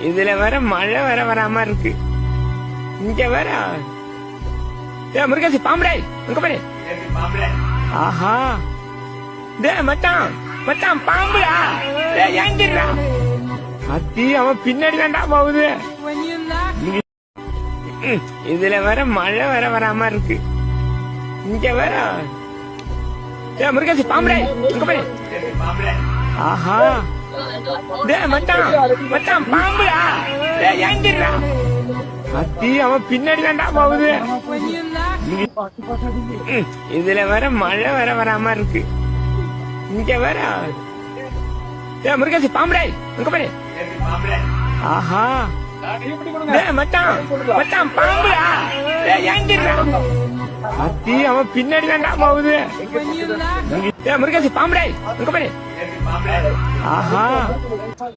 இதுல வேற மழை வேற வராம இருக்கு. இங்க வேற முருகாசி பாம்புடே அங்க பாரு. ஆஹா டே மச்சான் மச்சான் பாம்புடா. ஏங்கிடுறா அத்தி அவன் பின்னாடி தாண்டா போகுது. இதுல வேற மழை வேற வராம இருக்கு. இங்க வேற முருகாசி பாம்புடே அங்க பாரு. ஆஹா டே மச்சான் மச்சான் பாம்புடா. ஏங்கிடுறா அத்தி அவன் பின்னாடி தாண்டா போகுது. இதுல வேற மழை வேற வராம இருக்கு. இங்க வேற முருகாசி பாம்புடே அங்க பாரு. ஆஹா டே மச்சான் மச்சான் பாம்புடா. ஏங்கிடுறா அத்தி அவன் பின்னாடி தாண்டா போகுது. முருகாசி பாம்புடே அங்க பாரு. ஆஹா